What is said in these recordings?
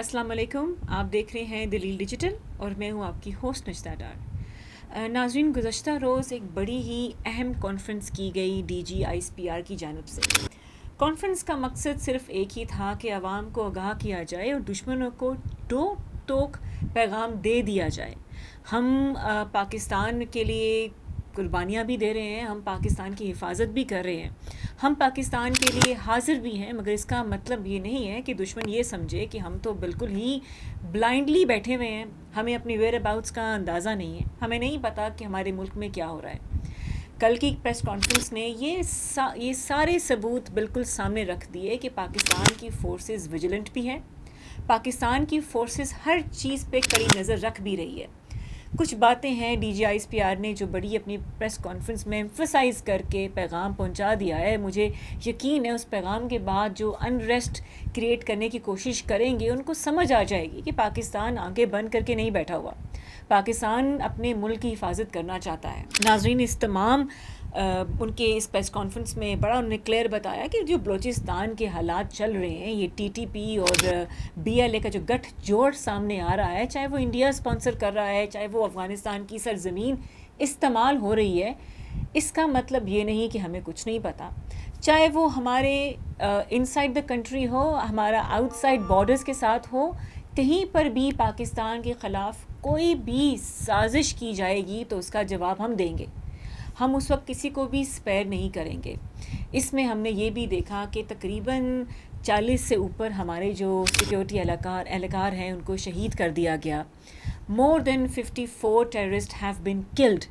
अस्सलाम वालेकुम। आप देख रहे हैं दलील डिजिटल और मैं हूं आपकी होस्ट नजदा डार। नाज़रीन, गुज़श्ता रोज़ एक बड़ी ही अहम कॉन्फ्रेंस की गई DGISPR की जानिब से। कॉन्फ्रेंस का मकसद सिर्फ़ एक ही था कि आवाम को आगाह किया जाए और दुश्मनों को दो टोक पैगाम दे दिया जाए। हम पाकिस्तान के लिए कुर्बानियाँ भी दे रहे हैं, हम पाकिस्तान की हिफाजत भी कर रहे हैं, हम पाकिस्तान के लिए हाजिर भी हैं, मगर इसका मतलब ये नहीं है कि दुश्मन ये समझे कि हम तो बिल्कुल ही ब्लाइंडली बैठे हुए हैं, हमें अपनी वेयर अबाउट्स का अंदाज़ा नहीं है, हमें नहीं पता कि हमारे मुल्क में क्या हो रहा है। कल की प्रेस कॉन्फ्रेंस ने ये सारे सबूत बिल्कुल सामने रख दिए कि पाकिस्तान की फ़ोर्सेस विजिलेंट भी हैं, पाकिस्तान की फ़ोर्सेस हर चीज़ पे कड़ी नज़र रख भी रही है। कुछ बातें हैं DGISPR ने जो बड़ी अपनी प्रेस कॉन्फ्रेंस में एम्फसाइज़ करके पैगाम पहुंचा दिया है। मुझे यकीन है उस पैगाम के बाद जो अनरेस्ट क्रिएट करने की कोशिश करेंगे उनको समझ आ जाएगी कि पाकिस्तान आंखें बंद करके नहीं बैठा हुआ, पाकिस्तान अपने मुल्क की हिफाजत करना चाहता है। नाज़रीन, इस तमाम उनके इस प्रेस कॉन्फ्रेंस में बड़ा उन्होंने क्लियर बताया कि जो बलूचिस्तान के हालात चल रहे हैं, ये TTP और BLA का जो गठजोड़ सामने आ रहा है, चाहे वो इंडिया स्पॉन्सर कर रहा है, चाहे वो अफ़गानिस्तान की सरज़मीन इस्तेमाल हो रही है, इसका मतलब ये नहीं कि हमें कुछ नहीं पता। चाहे वो हमारे इनसाइड द कंट्री हो, हमारा आउटसाइड बॉर्डर्स के साथ हो, कहीं पर भी पाकिस्तान के ख़िलाफ़ कोई भी साजिश की जाएगी तो उसका जवाब हम देंगे। हम उस वक्त किसी को भी स्पेयर नहीं करेंगे। इसमें हमने ये भी देखा कि तकरीबन 40 से ऊपर हमारे जो सिक्योरिटी एहलकार हैं उनको शहीद कर दिया गया। More than 54 terrorist have been killed.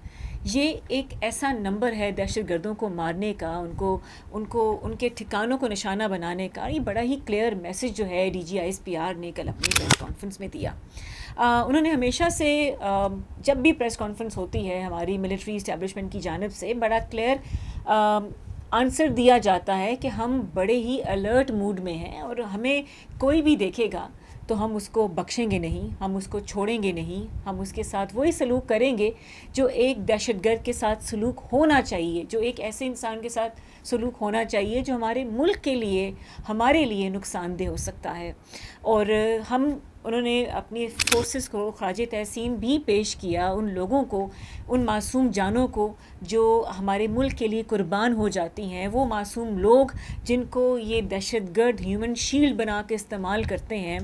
ये एक ऐसा नंबर है दहशत गर्दों को मारने का, उनको उनके ठिकानों को निशाना बनाने का। ये बड़ा ही क्लियर मैसेज जो है DGISPR ने कल अपनी प्रेस कॉन्फ्रेंस में दिया। उन्होंने हमेशा से जब भी प्रेस कॉन्फ्रेंस होती है हमारी मिलिट्री इस्टेब्लिशमेंट की जानिब से बड़ा क्लियर आंसर दिया जाता है कि हम बड़े ही अलर्ट मूड में हैं और हमें कोई भी देखेगा तो हम उसको बख्शेंगे नहीं, हम उसको छोड़ेंगे नहीं, हम उसके साथ वही सलूक करेंगे जो एक दहशतगर्द के साथ सलूक होना चाहिए, जो एक ऐसे इंसान के साथ सलूक होना चाहिए जो हमारे मुल्क के लिए, हमारे लिए नुकसानदेह हो सकता है। और उन्होंने अपनी फोर्सेस को ख़राज तहसीन भी पेश किया उन लोगों को, उन मासूम जानों को जो हमारे मुल्क के लिए कुर्बान हो जाती हैं, वो मासूम लोग जिनको ये दहशतगर्द ह्यूमन शील्ड बना के इस्तेमाल करते हैं।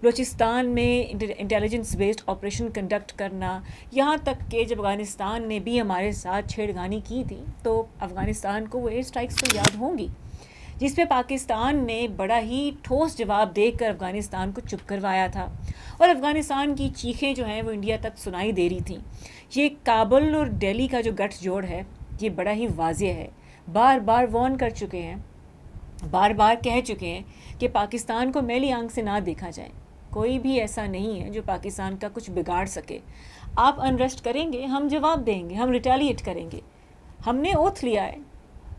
बलूचिस्तान में इंटेलिजेंस बेस्ड ऑपरेशन कंडक्ट करना, यहाँ तक कि जब अफ़गानिस्तान ने भी हमारे साथ छेड़खानी की थी तो अफ़गानिस्तान को वो एयर स्ट्राइक्स तो याद होंगी जिस पे पाकिस्तान ने बड़ा ही ठोस जवाब देकर अफ़गानिस्तान को चुप करवाया था और अफ़गानिस्तान की चीखें जो हैं वो इंडिया तक सुनाई दे रही थी। ये काबुल और दिल्ली का जो गठजोड़ है ये बड़ा ही वाज़ेह है, बार बार वार्न कर चुके हैं, बार बार कह चुके हैं कि पाकिस्तान को मैली आंख से ना देखा जाए। कोई भी ऐसा नहीं है जो पाकिस्तान का कुछ बिगाड़ सके। आप अनरेस्ट करेंगे, हम जवाब देंगे, हम रिटेलिएट करेंगे। हमने ओथ लिया है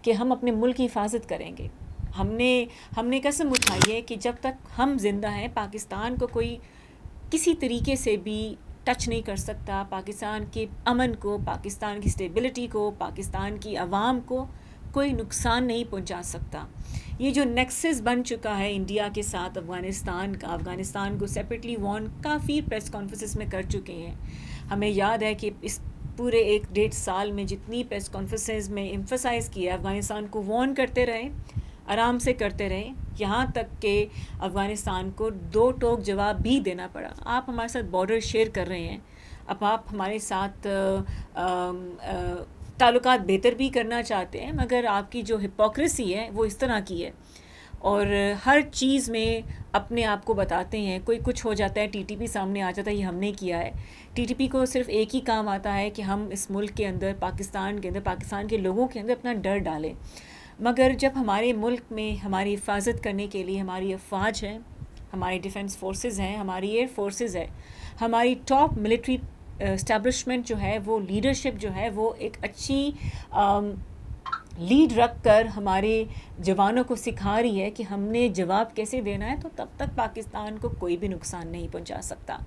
कि हम अपने मुल्क की हिफाजत करेंगे। हमने कसम उठाई है कि जब तक हम जिंदा हैं पाकिस्तान को कोई किसी तरीके से भी टच नहीं कर सकता, पाकिस्तान के अमन को, पाकिस्तान की स्टेबिलिटी को, पाकिस्तान की आवाम को कोई नुकसान नहीं पहुंचा सकता। ये जो नेक्सस बन चुका है इंडिया के साथ अफ़गानिस्तान का, अफ़गानिस्तान को सेपरेटली वार्न काफ़ी प्रेस कॉन्फ्रेंसेस में कर चुके हैं। हमें याद है कि इस पूरे 1-1.5 साल में जितनी प्रेस कॉन्फ्रेंसेस में एम्फसाइज़ किया, अफ़गानिस्तान को वार्न करते रहे, आराम से करते रहे, यहाँ तक कि अफ़गानिस्तान को दो टोक जवाब भी देना पड़ा। आप हमारे साथ बॉर्डर शेयर कर रहे हैं, अब आप हमारे साथ ताल्लुकात बेहतर भी करना चाहते हैं, मगर आपकी जो हिपोक्रेसी है वो इस तरह की है और हर चीज़ में अपने आप को बताते हैं। कोई कुछ हो जाता है, TTP सामने आ जाता है, ये हमने किया है। TTP को सिर्फ एक ही काम आता है कि हम इस मुल्क के अंदर, पाकिस्तान के अंदर, पाकिस्तान के लोगों के अंदर अपना डर डालें। मगर जब हमारे मुल्क में हमारी हिफाजत करने के लिए हमारी अफवाज है, हमारी डिफेंस फोर्सेस हैं, हमारी एयर फोर्सेस है, हमारी टॉप मिलिट्री इस्टेब्लिशमेंट जो है, वो लीडरशिप जो है वो एक अच्छी लीड रख कर हमारे जवानों को सिखा रही है कि हमने जवाब कैसे देना है, तो तब तक पाकिस्तान को कोई भी नुकसान नहीं पहुंचा सकता।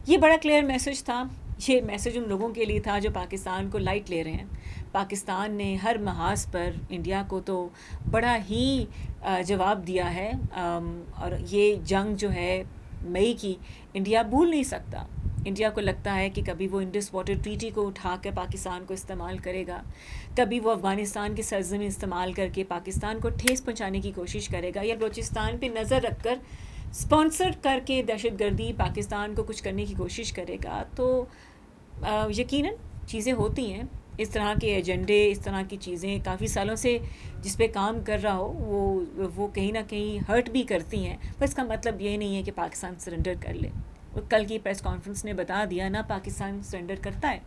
ये बड़ा क्लियर मैसेज था। ये मैसेज उन लोगों के लिए था जो पाकिस्तान को लाइट ले रहे हैं। पाकिस्तान ने हर महाज पर इंडिया को तो बड़ा ही जवाब दिया है और ये जंग जो है मई की इंडिया भूल नहीं सकता। इंडिया को लगता है कि कभी वो इंडस वाटर ट्रीटी को उठा कर पाकिस्तान को इस्तेमाल करेगा, कभी वो अफ़गानिस्तान की सरज़मीन इस्तेमाल करके पाकिस्तान को ठेस पहुंचाने की कोशिश करेगा, या बलूचिस्तान पे नज़र रख कर स्पॉन्सर करके दहशतगर्दी पाकिस्तान को कुछ करने की कोशिश करेगा। तो यकीनन चीज़ें होती हैं, इस तरह के एजेंडे, इस तरह की चीज़ें काफ़ी सालों से जिस पे काम कर रहा हो वो कहीं ना कहीं हर्ट भी करती हैं, पर इसका मतलब ये नहीं है कि पाकिस्तान सरेंडर कर ले। और कल की प्रेस कॉन्फ्रेंस ने बता दिया, ना पाकिस्तान सरेंडर करता है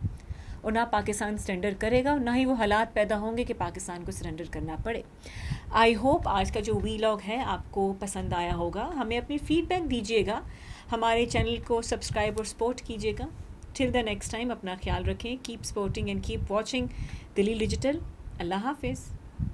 और ना पाकिस्तान सरेंडर करेगा, और ना ही वो हालात पैदा होंगे कि पाकिस्तान को सरेंडर करना पड़े। आई होप आज का जो वीलॉग है आपको पसंद आया होगा। हमें अपनी फ़ीडबैक दीजिएगा, हमारे चैनल को सब्सक्राइब और सपोर्ट कीजिएगा। टिल द नेक्स्ट टाइम अपना ख्याल रखें, keep supporting and keep watching दलील डिजिटल। अल्लाह हाफिज़।